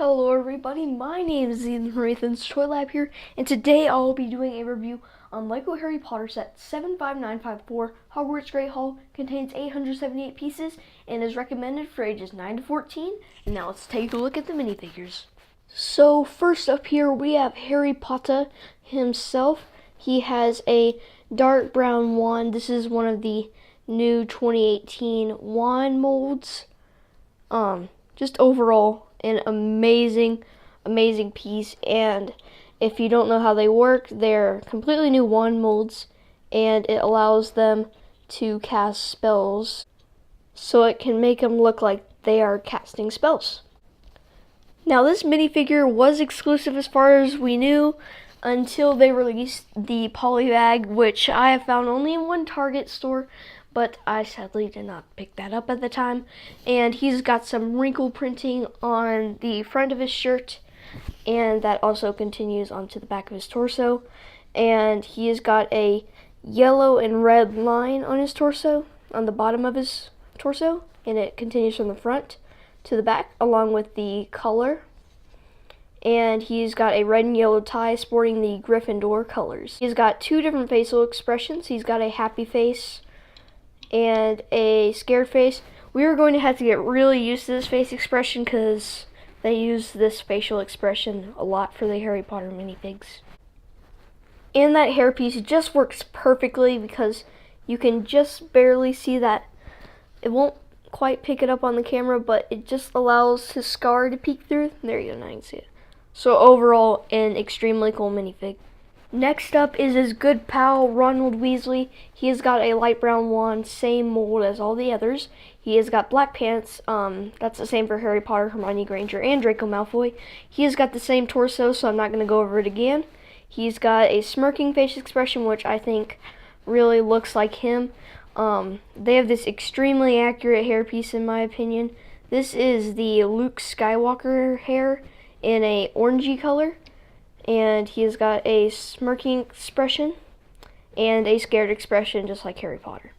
Hello everybody, my name is Ethan from Ethan's Toy Lab here, and today I will be doing a review on Lego Harry Potter set 75954. Hogwarts Great Hall contains 878 pieces and is recommended for ages 9 to 14. And now let's take a look at the minifigures. So first up here we have Harry Potter himself. He has a dark brown wand. This is one of the new 2018 wand molds. Just overall an amazing piece, and if you don't know how they work, they're completely new wand molds, and it allows them to cast spells, so it can make them look like they are casting spells. Now this minifigure was exclusive as far as we knew until they released the poly bag, which I have found only in one Target store, but I sadly did not pick that up at the time. And he's got some wrinkle printing on the front of his shirt, and that also continues onto the back of his torso. And he has got a yellow and red line on his torso, on the bottom of his torso, and it continues from the front to the back along with the collar. And he's got a red and yellow tie sporting the Gryffindor colors. He's got two different facial expressions. He's got a happy face and a scared face. We are going to have to get really used to this face expression because they use this facial expression a lot for the Harry Potter minifigs. And that hairpiece just works perfectly because you can just barely see that. It won't quite pick it up on the camera, but it just allows his scar to peek through. There you go, now you can see it. So overall, an extremely cool minifig. Next up is his good pal, Ronald Weasley. He has got a light brown wand, same mold as all the others. He has got black pants. That's the same for Harry Potter, Hermione Granger, and Draco Malfoy. He has got the same torso, so I'm not going to go over it again. He's got a smirking face expression, which I think really looks like him. They have this extremely accurate hairpiece, in my opinion. This is the Luke Skywalker hair in a orangey color. And he has got a smirking expression and a scared expression, just like Harry Potter.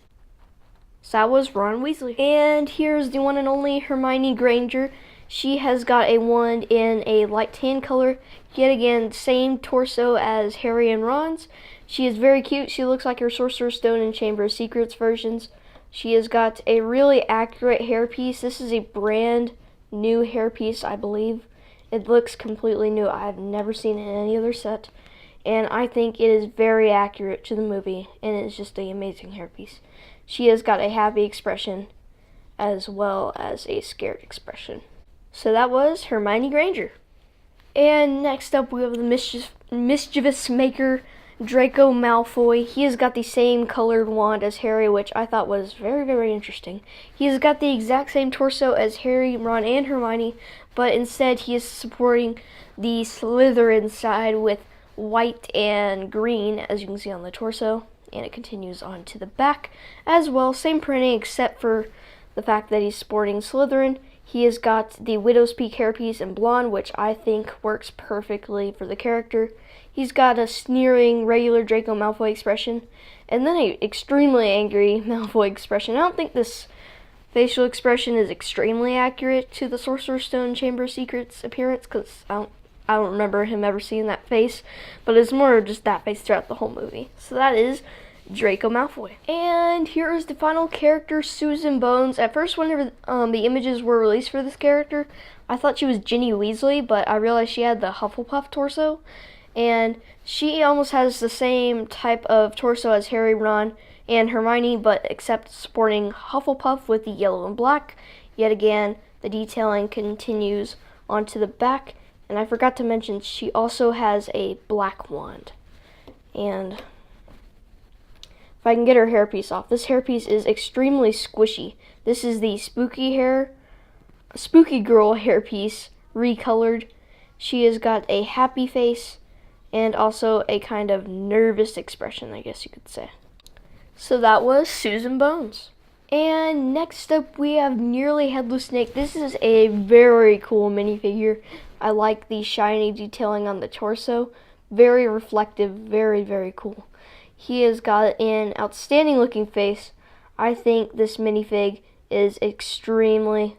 So that was Ron Weasley. And here's the one and only Hermione Granger. She has got a wand in a light tan color. Yet again, same torso as Harry and Ron's. She is very cute. She looks like her Sorcerer's Stone and Chamber of Secrets versions. She has got a really accurate hairpiece. This is a brand new hairpiece, I believe. It looks completely new. I've never seen it in any other set, and I think it is very accurate to the movie, and it's just an amazing hairpiece. She has got a happy expression as well as a scared expression. So that was Hermione Granger. And next up we have the mischievous maker, Draco Malfoy. He has got the same colored wand as Harry, which I thought was very interesting. He has got the exact same torso as Harry, Ron, and Hermione, but instead he is supporting the Slytherin side with white and green, as you can see on the torso, and it continues on to the back as well. Same printing except for the fact that he's sporting Slytherin. He has got the Widow's Peak hairpiece in blonde, which I think works perfectly for the character. He's got a sneering, regular Draco Malfoy expression, and then an extremely angry Malfoy expression. I don't think this facial expression is extremely accurate to the Sorcerer's Stone Chamber of Secrets appearance, because I don't remember him ever seeing that face, but it's more just that face throughout the whole movie. So that is Draco Malfoy. And here is the final character, Susan Bones. At first, whenever the images were released for this character, I thought she was Ginny Weasley, but I realized she had the Hufflepuff torso, and she almost has the same type of torso as Harry, Ron, and Hermione, but except sporting Hufflepuff with the yellow and black. Yet again, the detailing continues onto the back, and I forgot to mention she also has a black wand. And if I can get her hairpiece off, this hairpiece is extremely squishy. This is the Spooky Girl hairpiece, recolored. She has got a happy face and also a kind of nervous expression, I guess you could say. So that was Susan Bones. And next up we have Nearly Headless Snake. This is a very cool minifigure. I like the shiny detailing on the torso. Very reflective, very cool. He has got an outstanding looking face. I think this minifig is extremely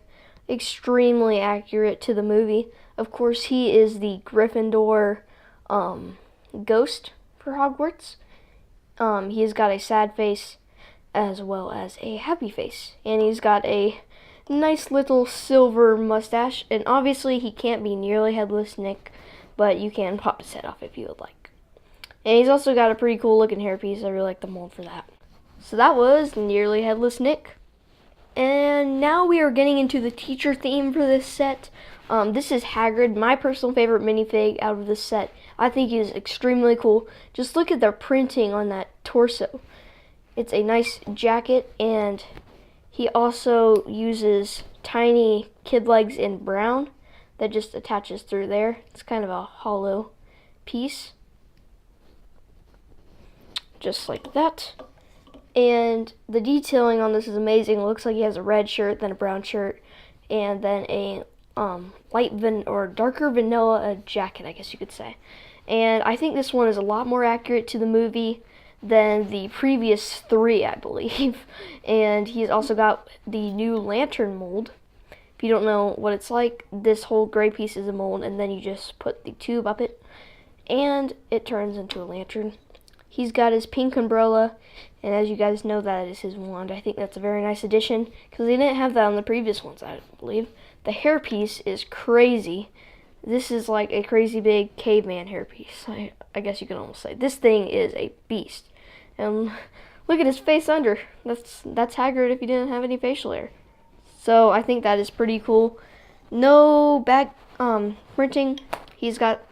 accurate to the movie. Of course, he is the Gryffindor ghost for Hogwarts. He has got a sad face as well as a happy face, and he's got a nice little silver mustache, and obviously he can't be nearly headless Nick, but you can pop his head off if you would like. And he's also got a pretty cool looking hairpiece. I really like the mold for that. So that was Nearly Headless Nick. And now we are getting into the teacher theme for this set. This is Hagrid, my personal favorite minifig out of this set. I think he is extremely cool. Just look at the printing on that torso. It's a nice jacket, and he also uses tiny kid legs in brown that just attaches through there. It's kind of a hollow piece. Just like that. And the detailing on this is amazing. It looks like he has a red shirt, then a brown shirt, and then a darker vanilla jacket, I guess you could say. And I think this one is a lot more accurate to the movie than the previous three, I believe. And he's also got the new lantern mold. If you don't know what it's like, this whole gray piece is a mold, and then you just put the tube up it, and it turns into a lantern. He's got his pink umbrella, and as you guys know, that is his wand. I think that's a very nice addition, because they didn't have that on the previous ones, I believe. The hairpiece is crazy. This is like a crazy big caveman hairpiece, I guess you could almost say. This thing is a beast. And look at his face under. That's Hagrid if he didn't have any facial hair. So I think that is pretty cool. No back printing. He's got,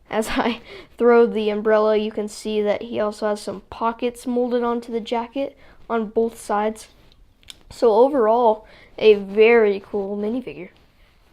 as I throw the umbrella, you can see that he also has some pockets molded onto the jacket on both sides. So overall, a very cool minifigure.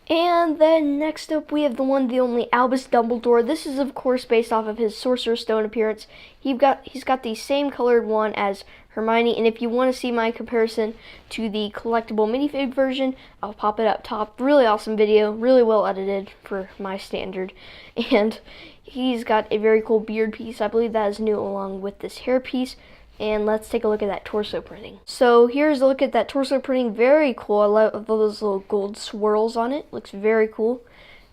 And then next up we have the one, the only Albus Dumbledore. This is of course based off of his Sorcerer's Stone appearance. He's got the same colored one as Hermione, and if you want to see my comparison to the collectible minifig version, I'll pop it up top. Really awesome video, really well edited for my standard. And he's got a very cool beard piece. I believe that is new along with this hair piece. And let's take a look at that torso printing. So here's a look at that torso printing. Very cool. I love those little gold swirls on it. Looks very cool.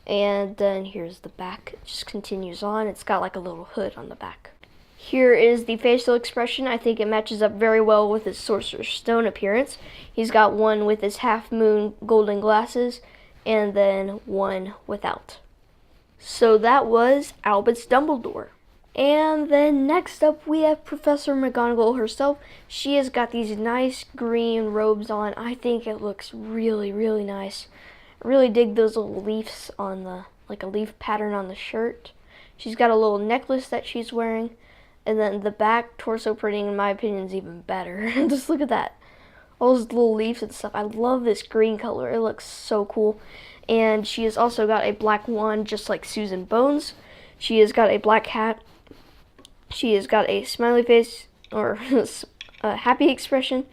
And then here's the back. It just continues on. It's got like a little hood on the back. Here is the facial expression. I think it matches up very well with his Sorcerer's Stone appearance. He's got one with his half moon golden glasses, and then one without. So that was Albus Dumbledore. And then next up we have Professor McGonagall herself. She has got these nice green robes on. I think it looks really, really nice. I really dig those little leaves on the, like a leaf pattern on the shirt. She's got a little necklace that she's wearing. And then the back torso printing, in my opinion, is even better. Just look at that. All those little leaves and stuff. I love this green color. It looks so cool. And she has also got a black wand, just like Susan Bones. She has got a black hat. She has got a smiley face, or a happy expression,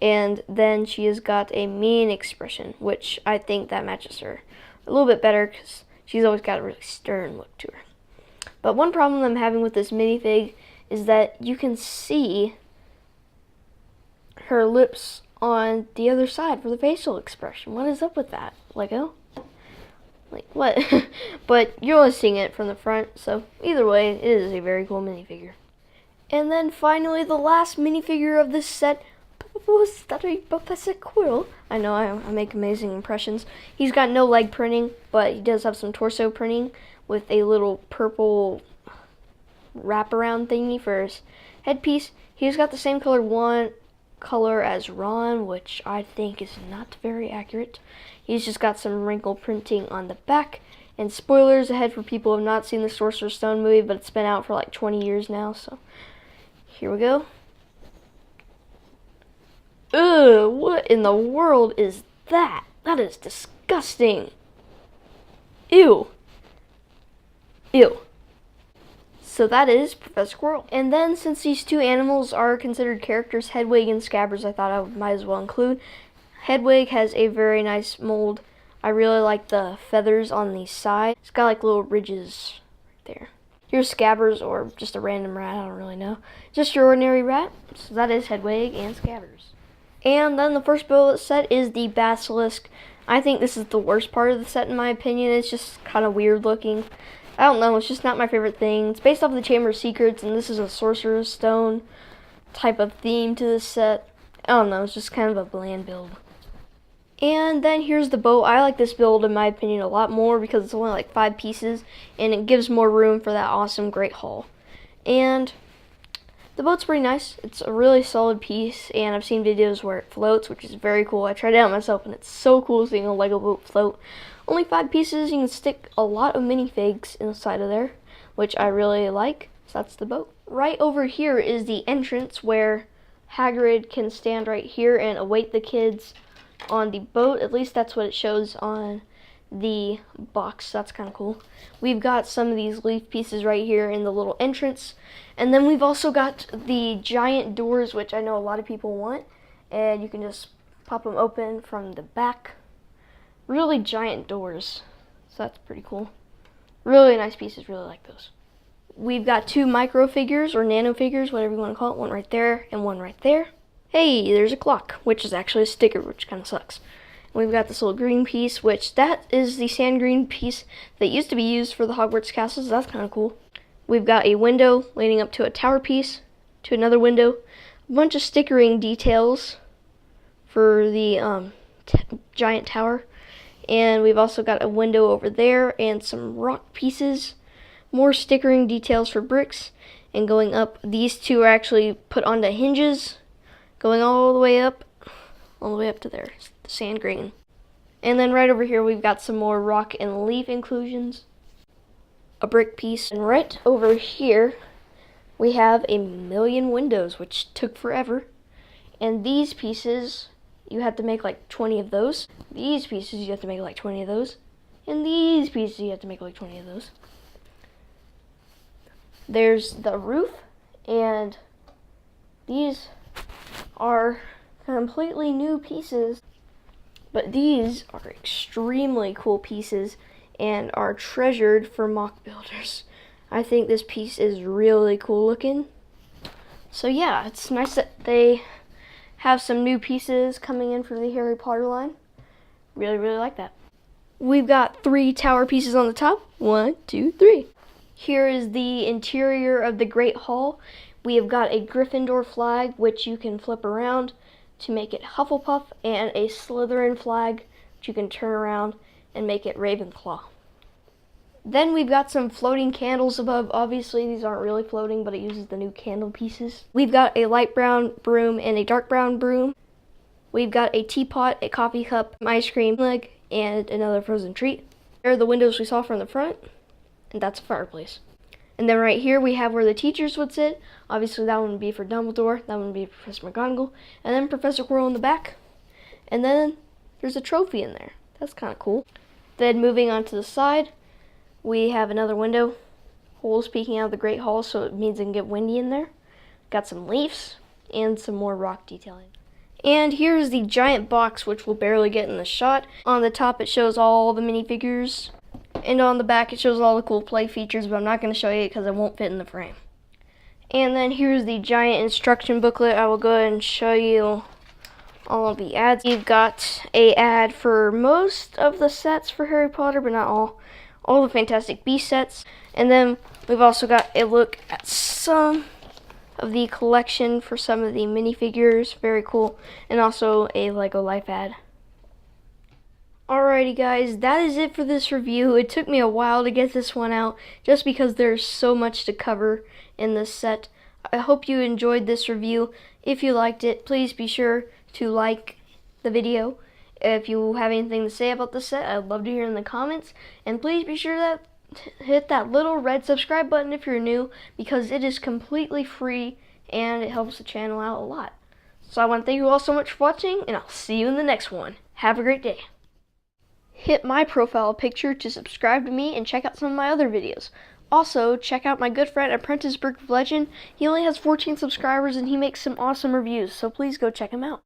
and then she has got a mean expression, which I think that matches her a little bit better because she's always got a really stern look to her. But one problem I'm having with this minifig is that you can see her lips on the other side for the facial expression. What is up with that, Lego? Like, what? But you're only seeing it from the front, so either way, it is a very cool minifigure. And then finally, the last minifigure of this set was that a Professor Quirrell. I know I make amazing impressions. He's got no leg printing, but he does have some torso printing with a little purple wraparound thingy for his headpiece. He's got the same color as Ron, which I think is not very accurate. He's just got some wrinkle printing on the back. And spoilers ahead for people who have not seen the Sorcerer's Stone movie, but it's been out for like 20 years now, so here we go. Ugh, what in the world is that? That is disgusting. Ew. Ew. So that is Professor Quirrell. And then, since these two animals are considered characters, Hedwig and Scabbers, I thought I might as well include. Hedwig has a very nice mold. I really like the feathers on the side. It's got like little ridges right there. Here's Scabbers, or just a random rat, I don't really know. Just your ordinary rat. So that is Hedwig and Scabbers. And then the first bullet set is the Basilisk. I think this is the worst part of the set in my opinion. It's just kind of weird looking. I don't know, it's just not my favorite thing. It's based off the Chamber of Secrets, and this is a Sorcerer's Stone type of theme to this set. I don't know, it's just kind of a bland build. And then here's the boat. I like this build in my opinion a lot more because it's only like 5 pieces and it gives more room for that awesome Great Hall. And the boat's pretty nice. It's a really solid piece, and I've seen videos where it floats, which is very cool. I tried it out myself and it's so cool seeing a Lego boat float. Only 5 pieces, you can stick a lot of minifigs inside of there, which I really like. So that's the boat. Right over here is the entrance where Hagrid can stand right here and await the kids on the boat. At least that's what it shows on the box. That's kind of cool. We've got some of these leaf pieces right here in the little entrance. And then we've also got the giant doors, which I know a lot of people want. And you can just pop them open from the back. Really giant doors, so that's pretty cool. Really nice pieces, really like those. We've got 2 micro figures or nano figures, whatever you want to call it, one right there and one right there. Hey, there's a clock, which is actually a sticker, which kind of sucks. And we've got this little green piece, which that is the sand green piece that used to be used for the Hogwarts castles. That's kind of cool. We've got a window leading up to a tower piece, to another window, a bunch of stickering details for the giant tower. And we've also got a window over there and some rock pieces, more stickering details for bricks, and going up, these 2 are actually put onto hinges, going all the way up to there, the sand green. And then right over here we've got some more rock and leaf inclusions, a brick piece, and right over here we have a million windows, which took forever. And these pieces, you have to make like 20 of those. These pieces, you have to make like 20 of those. And these pieces, you have to make like 20 of those. There's the roof, and these are completely new pieces. But these are extremely cool pieces and are treasured for mock builders. I think this piece is really cool looking. So yeah, it's nice that they have some new pieces coming in for the Harry Potter line. Really, really like that. We've got 3 tower pieces on the top. 1, 2, 3. Here is the interior of the Great Hall. We have got a Gryffindor flag, which you can flip around to make it Hufflepuff, and a Slytherin flag, which you can turn around and make it Ravenclaw. Then we've got some floating candles above. Obviously, these aren't really floating, but it uses the new candle pieces. We've got a light brown broom and a dark brown broom. We've got a teapot, a coffee cup, ice cream leg, and another frozen treat. There are the windows we saw from the front, and that's a fireplace. And then right here we have where the teachers would sit. Obviously, that one would be for Dumbledore, that one would be for Professor McGonagall, and then Professor Quirrell in the back. And then there's a trophy in there. That's kind of cool. Then moving on to the side, we have another window, holes peeking out of the Great Hall, so it means it can get windy in there. Got some leaves and some more rock detailing. And here's the giant box, which will barely get in the shot. On the top, it shows all the minifigures, and on the back, it shows all the cool play features, but I'm not going to show you because it won't fit in the frame. And then here's the giant instruction booklet. I will go ahead and show you all of the ads. You've got a ad for most of the sets for Harry Potter, but not all. All the Fantastic Beasts sets. And then we've also got a look at some of the collection for some of the minifigures. Very cool. And also a Lego Life ad. Alrighty guys, that is it for this review. It took me a while to get this one out just because there's so much to cover in this set. I hope you enjoyed this review. If you liked it, please be sure to like the video. If you have anything to say about the set, I'd love to hear in the comments. And please be sure to hit that little red subscribe button if you're new, because it is completely free and it helps the channel out a lot. So I want to thank you all so much for watching, and I'll see you in the next one. Have a great day. Hit my profile picture to subscribe to me and check out some of my other videos. Also, check out my good friend Apprentice Brick of Legend. He only has 14 subscribers and he makes some awesome reviews, so please go check him out.